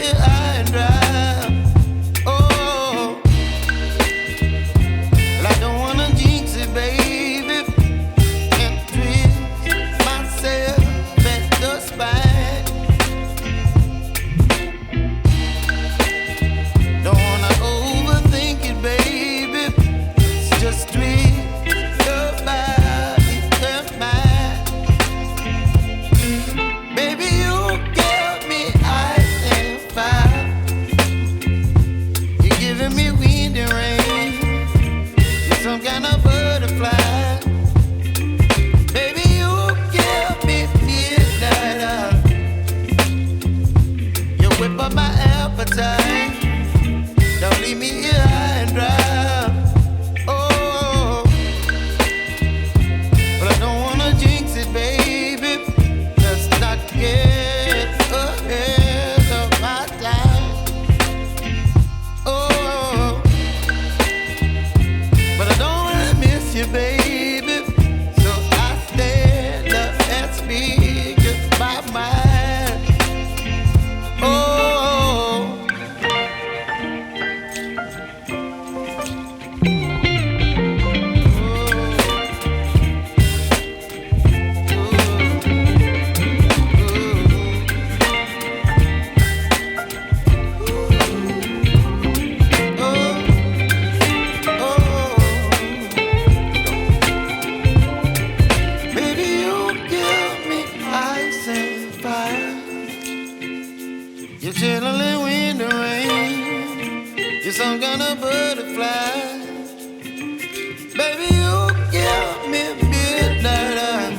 here high and dry. Oh, well, I don't wanna jinx it, baby, and twist myself at the spine. Don't wanna overthink it, baby. It's just twist your body and mine. Baby, you give me ice and fire. You're giving me wind and rain. You're some kind of butterfly. Baby, you give me midnight. You whip up my appetite. Don't leave me here high and dry. Oh, but I don't wanna jinx it, baby. Let's not get ahead of my time. Oh, but I don't wanna miss you, baby. So I stand up and speak my mind. Oh. You're chilling wind and rain. You're some kind of butterfly. Baby, you give me midnight.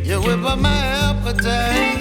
You whip up my appetite.